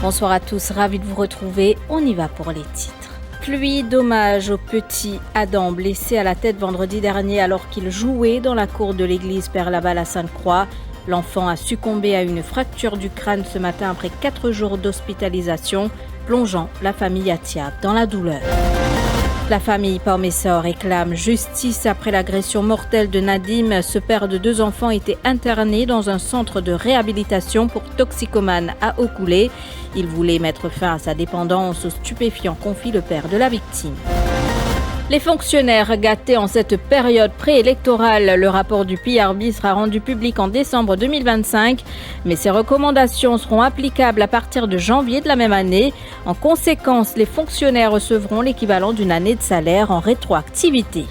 Bonsoir à tous, ravi de vous retrouver. On y va pour les titres. Pluie d'hommage au petit Adam, blessé à la tête vendredi dernier alors qu'il jouait dans la cour de l'église Père Laval à Sainte-Croix. L'enfant a succombé à une fracture du crâne ce matin après 4 jours d'hospitalisation, plongeant la famille Atiab dans la douleur. La famille Parmessor réclame justice après l'agression mortelle de Nadim. Ce père de 2 enfants était interné dans un centre de réhabilitation pour toxicomanes à Okoulé. Il voulait mettre fin à sa dépendance aux stupéfiants, confie le père de la victime. Les fonctionnaires gâtés en cette période préélectorale. Le rapport du PRB sera rendu public en décembre 2025, mais ses recommandations seront applicables à partir de janvier de la même année. En conséquence, les fonctionnaires recevront l'équivalent d'une année de salaire en rétroactivité.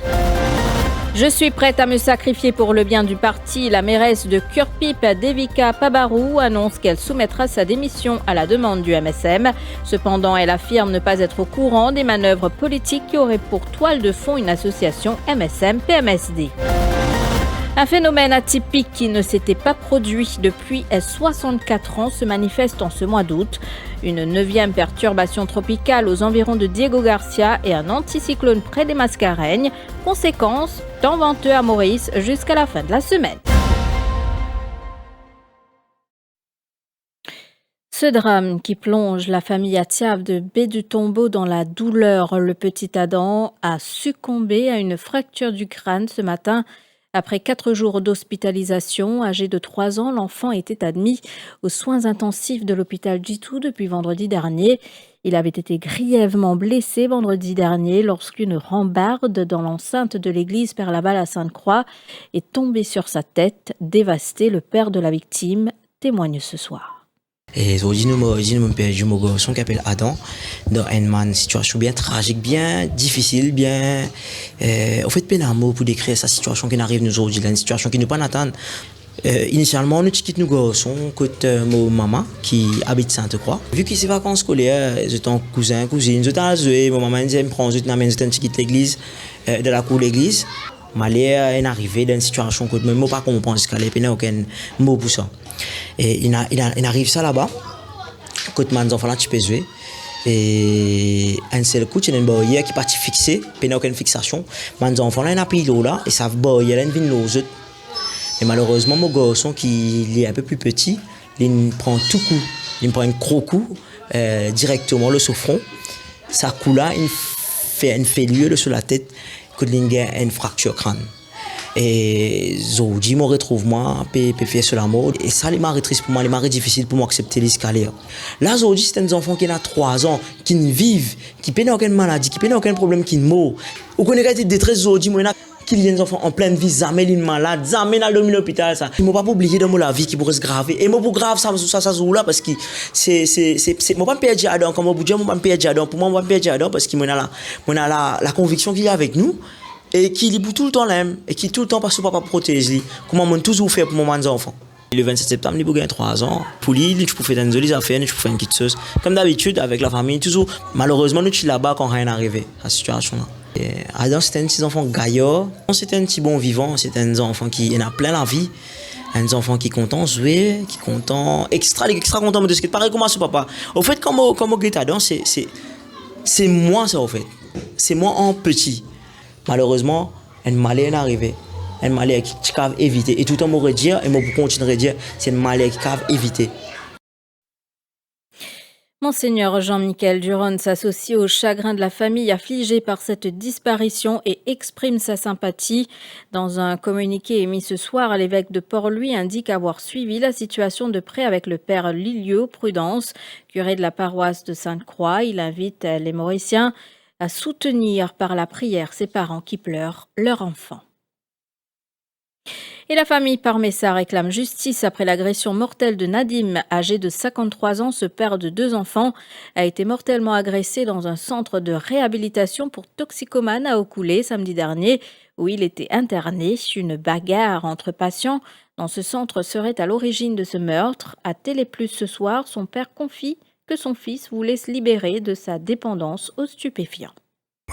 Je suis prête à me sacrifier pour le bien du parti. La mairesse de Kurpip, Devika Pabarou, annonce qu'elle soumettra sa démission à la demande du MSM. Cependant, elle affirme ne pas être au courant des manœuvres politiques qui auraient pour toile de fond une association MSM-PMSD. Un phénomène atypique qui ne s'était pas produit depuis 64 ans se manifeste en ce mois d'août. Une 9e perturbation tropicale aux environs de Diego Garcia et un anticyclone près des Mascareignes. Conséquence, temps venteux à Maurice jusqu'à la fin de la semaine. Ce drame qui plonge la famille Atiab de Baie-du-Tombeau dans la douleur. Le petit Adam a succombé à une fracture du crâne ce matin. Après 4 jours d'hospitalisation, âgé de 3 ans, l'enfant était admis aux soins intensifs de l'hôpital Djitou depuis vendredi dernier. Il avait été grièvement blessé vendredi dernier lorsqu'une rambarde dans l'enceinte de l'église Père Laval à Sainte-Croix est tombée sur sa tête, dévastée. Le père de la victime témoigne ce soir. Et aujourd'hui, nous perdu mon garçon qui s'appelle Adam dans une situation bien tragique, bien difficile, bien. En fait, peine à mot pour décrire sa situation qui arrive nous aujourd'hui, une situation qui nous pas attendre. Initialement, nous quittons nos garçons côté mon maman qui habite Sainte-Croix. Vu que c'est vacances scolaires, j'étais en cousin, cousine, j'étais à jouer, mon maman disait me prend, j'étais quitte l'église, de la cour de l'église. Malais est arrivé dans une situation que même pas comprendre ce qu'elle est, n'a aucun mot pour ça. Et il arrive ça là-bas, quand mes enfants là tu peux jouer. Et un seul coup, il y a une barrière qui est partie fixée, il n'y a aucune fixation. Mes enfants là, ils ont pris l'eau là, et ça barrière là, ils viennent l'eau. Et malheureusement, mon garçon qui est un peu plus petit, il prend tout coup, il prend un gros coup directement le front. Ça coup là, il fait une fêlure sur la tête, que il a une fracture crâne. Et aujourd'hui, je retrouve moi, faire sur la mode. Et ça, les marées triste pour moi, les marées difficiles pour moi accepter l'escalier. Là, aujourd'hui, c'est des enfants qui ont 3 ans, qui ne vivent, qui n'ont aucune maladie, qui n'ont aucun problème, qui ne mourent. Ou qu'on ait des détresse aujourd'hui, moi, qu'il y a des enfants en pleine vie, jamais ils sont malades, jamais ils sont à l'hôpital. Ça. Ils ne m'ont pas oublié dans la vie qui pourrait se graver. Et moi, pour grave, ça se joue là parce que c'est. Moi, je ne suis pas Adam, comme je dis, je ne suis pas Adam. Pour moi, je ne suis pas Adam parce qu'il a la conviction qu'il est avec nous. Et qui est tout le temps là, et qui tout le temps passe au papa protéger. Comment on toujours fait pour mon enfant. Le 27 septembre, il a 3 ans. Pour lui, je peux faire des affaires, je peux faire une petite chose. Comme d'habitude, avec la famille, toujours. Malheureusement, nous sommes là-bas quand rien arrivé à cette situation-là. Adam, c'était un petit enfant gaillard. C'était un petit bon vivant. C'était un enfant qui en a plein la vie. Un enfant qui est content de jouer, qui est content, extra content de ce qui pareil comme moi, ce papa. Au fait, comme on dit Adam, c'est moi ça, au fait. C'est moi en petit. Malheureusement, un malheur est arrivé. Un malheur qui peut éviter. Et tout le temps, je dire, et je continuerai à dire, c'est un malheur qui peut éviter. Monseigneur Jean-Michel Duron s'associe au chagrin de la famille affligée par cette disparition et exprime sa sympathie. Dans un communiqué émis ce soir, l'évêque de Port-Louis indique avoir suivi la situation de près avec le père Lilio Prudence, curé de la paroisse de Sainte-Croix. Il invite les Mauriciens à soutenir par la prière ces parents qui pleurent leur enfant. Et la famille Parmessa réclame justice après l'agression mortelle de Nadim, âgé de 53 ans. Ce père de 2 enfants a été mortellement agressé dans un centre de réhabilitation pour toxicomanes à Okoulé samedi dernier, où il était interné. Une bagarre entre patients dans ce centre serait à l'origine de ce meurtre. À Télé Plus ce soir, son père confie que son fils voulait se libérer de sa dépendance aux stupéfiants.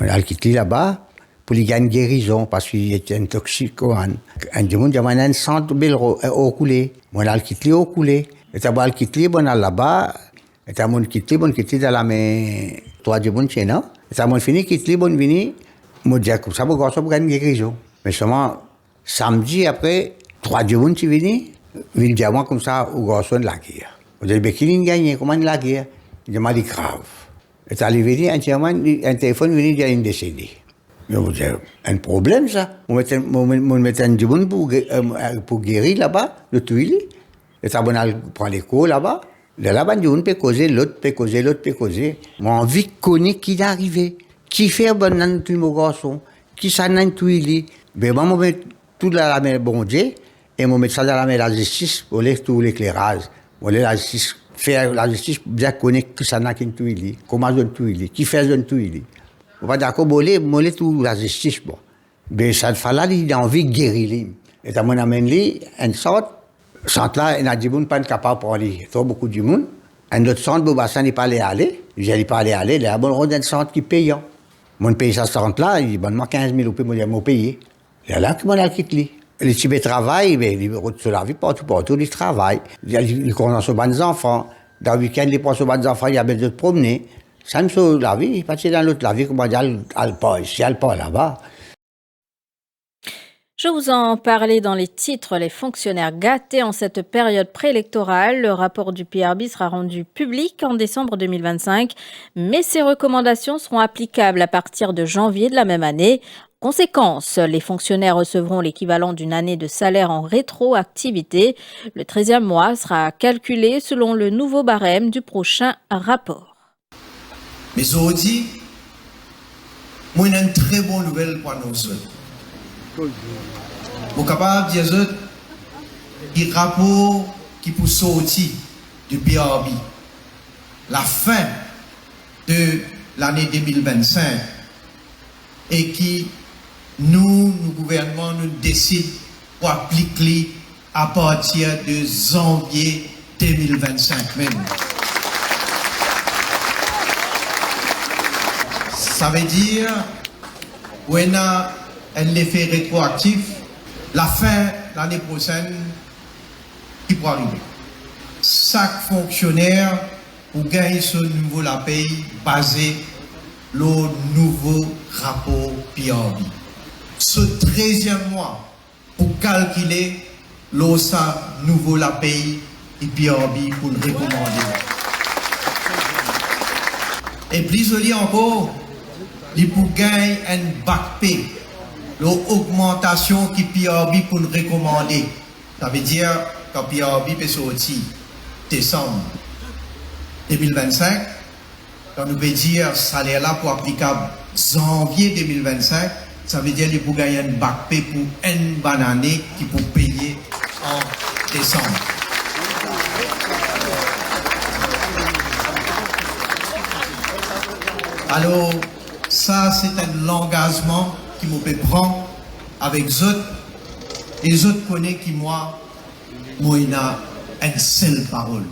On a quitté là-bas pour lui gagner une guérison parce qu'il était un toxicomane. Un du monde, il y avait un centre au coulé. On a quitté au coulé. Et d'abord, quitté, on a là-bas, Et t'as mon quitte dans la main, toi, du bon chien, non? Et t'as mon fini, quitte, bon vini, moi, dis, comme ça, mon garçon, pour gagner guérison. Mais seulement, samedi après, 3 du bon, tu vini, il dit à moi comme ça, au garçon de la guerre. On dit, mais qui l'a gagné, comment il la guerre? Il m'a dit grave. Et t'as arrivé, un téléphone, il dit, il est décédé. Je vous dis, un problème, ça. On met un du bon pour guérir là-bas, le tuile. Et ça, on prend les cours là-bas. Là-bas, on peut causer, l'autre peut causer, l'autre peut causer. Moi, envie de connaître qui est arrivé. Qui fait bon dans tout mon garçon. Qui s'en a tuile. Ben, moi, je mets tout dans la main bon Dieu. Et je mets ça dans la main de la justice pour tout l'éclairage. Pour la justice, faire la justice, bien connaître qui s'en a qui tuile. Comment on tuile. Qui fait un tuile. On va d'accord, moller tout la justice, bon. Mais ça fait là, il a envie de guérir. Et à mon amène lui, une sorte, centre là, il a dit, bon, pas capable pour aller. Trop beaucoup de monde. Un autre centre, bon, ça n'est pas aller. J'allais pas aller, là, bon, on a un centre qui paye. Mon pays, ça centre là, il dit, moi, 15 000 euros, moi, payer. Et là, comment on a quitté. Les Tibets travaillent, mais ils sur la vie, partout, ils travaillent. Ils commencent sur les enfants. Dans le week-end, ils passent sur les enfants, il y a besoin de promener. Ça me sauve la vie, parce que dans l'autre la vie, comment dire, elle pas ici, elle pas là-bas. Je vous en parlais dans les titres, les fonctionnaires gâtés en cette période préélectorale. Le rapport du PRB sera rendu public en décembre 2025, mais ses recommandations seront applicables à partir de janvier de la même année. Conséquence, les fonctionnaires recevront l'équivalent d'une année de salaire en rétroactivité. Le 13e mois sera calculé selon le nouveau barème du prochain rapport. Mais aujourd'hui, moi, j'ai une très bonne nouvelle pour nous autres. Vous êtes capable de dire qu'il y a un rapport qui peut sortir du PRB. La fin de l'année 2025 et qui nous, le gouvernement, nous décide pour appliquer à partir de janvier 2025 même. Ça veut dire qu'on a un effet rétroactif, la fin l'année prochaine qui pourra arriver. Chaque fonctionnaire pour gagner ce nouveau la paye basé le nouveau rapport PRB. Ce 13e mois pour calculer le nouveau la paye et PRB pour le recommander. Et plus joli encore, il pour gagner un back pay, l'augmentation qui PRB pour le recommander. Ça veut dire que PRB peut sortir décembre 2025, quand nous veut dire salaire là pour applicable janvier 2025, ça veut dire qu'il pour gagner un back pay pour une bonne année qui pour payer en décembre. Alors, ça, c'est un engagement qui me peut prendre avec les autres. Et les autres connaissent qui moi, il a une seule parole.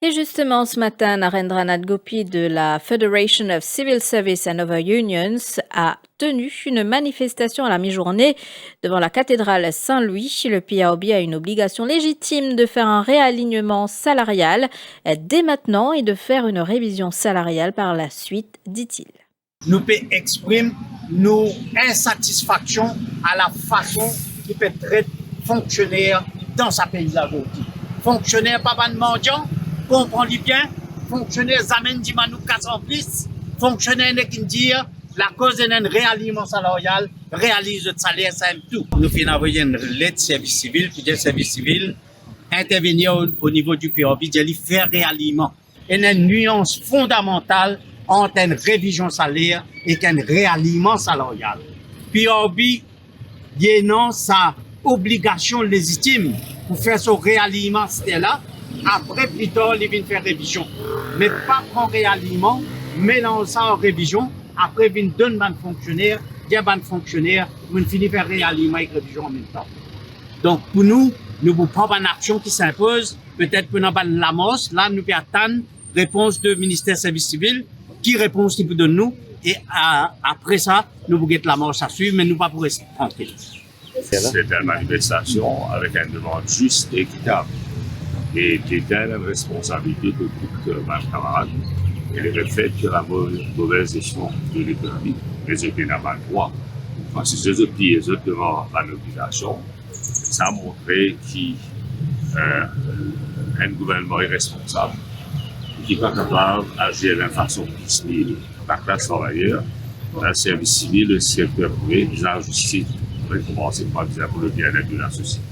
Et justement, ce matin, Narendranath Gopi de la Federation of Civil Service and Other Unions a tenu une manifestation à la mi-journée devant la cathédrale Saint-Louis. Le PRB a une obligation légitime de faire un réalignement salarial dès maintenant et de faire une révision salariale par la suite, dit-il. Nous pouvons exprimer nos insatisfactions à la façon qui peut traiter fonctionnaire dans sa pays aujourd'hui. Fonctionnaire pas de mendiant, comprend-le bien, fonctionnaire amène du manou 4 en plus, fonctionnaire qui dit la cause d'un réalignement salarial réalise le salaire, c'est tout. Nous finissons envoyer une lettre de service civil, puis le service civil intervenir au niveau du PRB, de faire réalignement. Il y a une nuance fondamentale entre une révision salaire et un réalignement salarial. PRB, il y a sa obligation légitime pour faire ce réalignement là. Après, plus tard, il vient faire révision. Mais pas prendre réalignement, mélanger ça en révision. Après, il donne un fonctionnaire, il y a un fonctionnaire, on finit faire réalignement et révision en même temps. Donc, pour nous, nous pouvons prendre une action qui s'impose. Peut-être pour nous la l'amorce. Là, nous pouvons attendre réponse du ministère du Service civil. Qui réponse qu'il peut donner nous. Et après ça, nous pouvons la l'amorce à suivre, mais nous ne pouvons pas rester tranquilles. C'est une manifestation avec une demande juste et équitable. et qui était la responsabilité de tous mes camarades. Et le fait que la mauvaise gestion de l'économie, les étaient n'a pas le droit. Parce que ces autres pays, exactement la nomination, ça a montré qu'un gouvernement est responsable, qui n'est pas capable d'agir de la façon qui se dit la classe travailleuse, le service civil, le secteur privé, la justice, on va commencer par dire pour le bien-être de la société.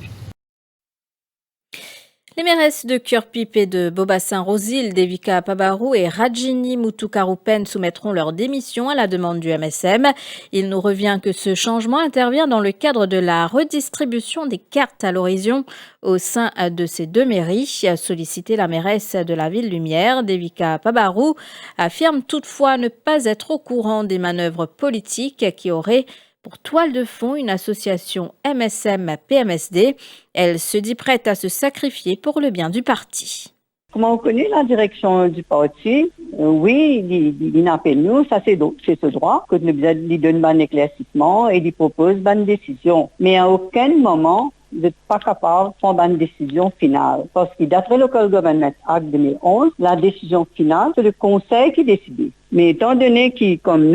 Les mairesses de Cure-Pipe et de Bobassin-Rosil, Devika Pabarou et Rajini Moutoukharoupen soumettront leur démission à la demande du MSM. Il nous revient que ce changement intervient dans le cadre de la redistribution des cartes à l'horizon au sein de ces deux mairies. Sollicité, la mairesse de la Ville Lumière, Devika Pabarou, affirme toutefois ne pas être au courant des manœuvres politiques qui auraient pour toile de fond une association MSM-PMSD. Elle se dit prête à se sacrifier pour le bien du parti. Comment on connaît la direction du parti? Oui, il appelle nous, ça c'est ce droit, que nous lui donne un éclaircissement et il propose une décision. Mais à aucun moment, vous n'êtes pas capable de prendre une décision finale. Parce que d'après le Local Government Act 2011, la décision finale, c'est le conseil qui décide. Mais étant donné que, comme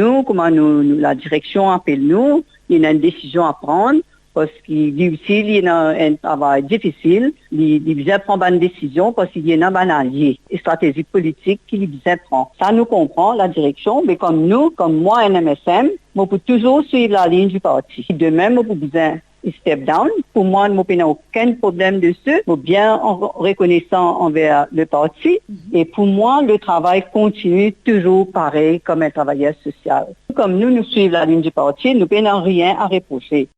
la direction appelle nous, il y a une décision à prendre, parce qu'il dit aussi il y a un travail difficile, il vient prendre une décision parce qu'il y a un allié, une stratégie politique qu'il vient prendre. Ça nous comprend, la direction, mais comme moi, un MSM, on peut toujours suivre la ligne du parti. De même, on peut besoin step down. Pour moi, je n'ai aucun problème dessus. Je suis bien reconnaissant envers le parti. Et pour moi, le travail continue toujours pareil comme un travailleur social. Comme nous suivons la ligne du parti, nous n'avons rien à reprocher.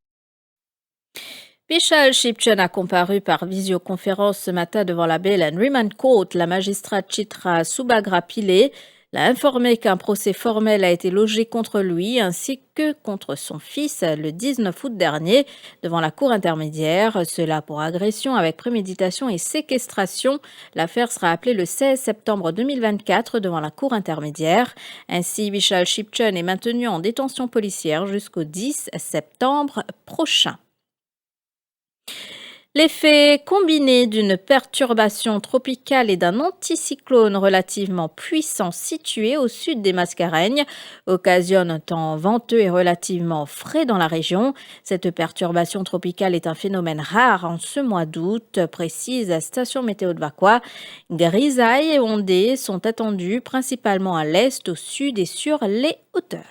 Vishal Shipchen a comparu par visioconférence ce matin devant la Bail and Remand Court. La magistrate Chitra Subagra Pillay l'a informé qu'un procès formel a été logé contre lui ainsi que contre son fils le 19 août dernier devant la cour intermédiaire. Cela pour agression avec préméditation et séquestration. L'affaire sera appelée le 16 septembre 2024 devant la cour intermédiaire. Ainsi, Vishal Shipchen est maintenu en détention policière jusqu'au 10 septembre prochain. L'effet combiné d'une perturbation tropicale et d'un anticyclone relativement puissant situé au sud des Mascareignes occasionne un temps venteux et relativement frais dans la région. Cette perturbation tropicale est un phénomène rare en ce mois d'août, précise la station météo de Vakwa. Grisailles et ondées sont attendues principalement à l'est, au sud et sur les hauteurs.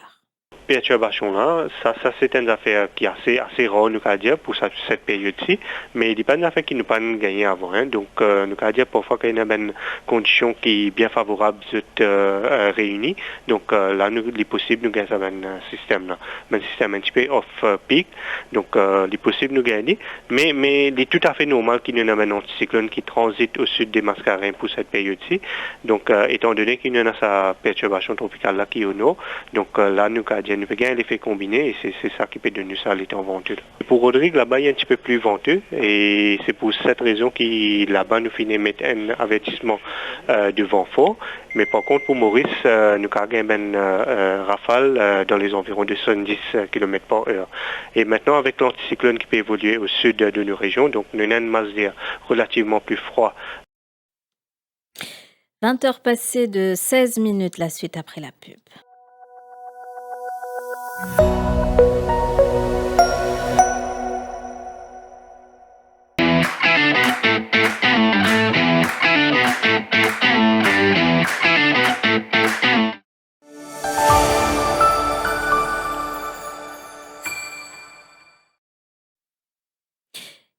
Perturbation-là, ça c'est une affaire qui est assez rare, nous allons dire, pour cette période-ci, mais il n'y a pas une affaire qui nous pas gagné avant. Hein. Donc, nous allons dire parfois qu'il y a une condition qui est bien favorable de réunie. Donc, là, il est possible de gagner un système-là. Un système un petit peu off-peak. Donc, il est possible de gagner. Mais il est tout à fait normal qu'il y ait un anticyclone qui transite au sud des Mascareignes pour cette période-ci. Donc, étant donné qu'il y a sa perturbation tropicale-là qui est au nord, donc là, nous allons dire nous peut gagner l'effet combiné et c'est ça qui peut donner ça l'été en venteux. Pour Rodrigue, là-bas, il est un petit peu plus venteux et c'est pour cette raison qu'il là-bas nous finit mettre un avertissement de vent fort. Mais par contre, pour Maurice, nous avons une rafale dans les environs de 70 km par heure. Et maintenant, avec l'anticyclone qui peut évoluer au sud de nos régions, donc nous avons une masse d'air relativement plus froid. 20 heures passées de 16 minutes, la suite après la pub.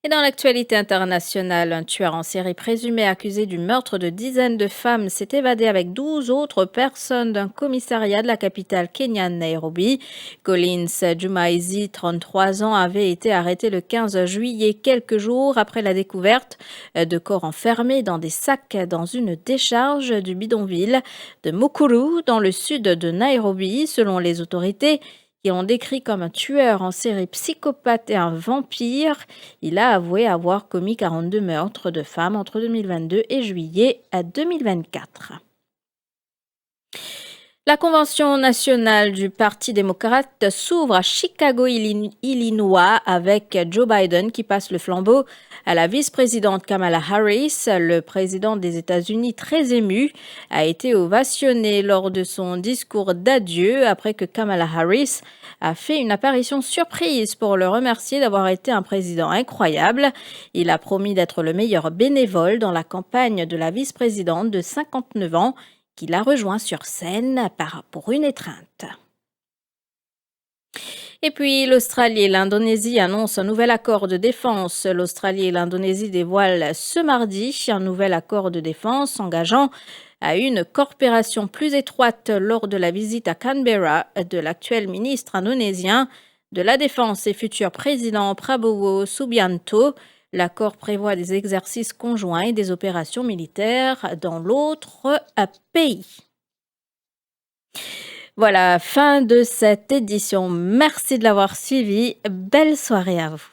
Et dans l'actualité internationale, un tueur en série présumé accusé du meurtre de dizaines de femmes s'est évadé avec 12 autres personnes d'un commissariat de la capitale kenyane Nairobi. Collins Jumaizi, 33 ans, avait été arrêté le 15 juillet, quelques jours après la découverte de corps enfermés dans des sacs dans une décharge du bidonville de Mukuru, dans le sud de Nairobi. Selon les autorités, qui l'ont décrit comme un tueur en série psychopathe et un vampire, il a avoué avoir commis 42 meurtres de femmes entre 2022 et juillet 2024. La convention nationale du Parti démocrate s'ouvre à Chicago, Illinois, avec Joe Biden qui passe le flambeau à la vice-présidente Kamala Harris. Le président des États-Unis, très ému, a été ovationné lors de son discours d'adieu après que Kamala Harris a fait une apparition surprise pour le remercier d'avoir été un président incroyable. Il a promis d'être le meilleur bénévole dans la campagne de la vice-présidente de 59 ans, qui l'a rejoint sur scène pour une étreinte. Et puis, l'Australie et l'Indonésie annoncent un nouvel accord de défense. L'Australie et l'Indonésie dévoilent ce mardi un nouvel accord de défense engageant à une coopération plus étroite lors de la visite à Canberra de l'actuel ministre indonésien de la Défense et futur président Prabowo Subianto. L'accord prévoit des exercices conjoints et des opérations militaires dans l'autre pays. Voilà, fin de cette édition. Merci de l'avoir suivi. Belle soirée à vous.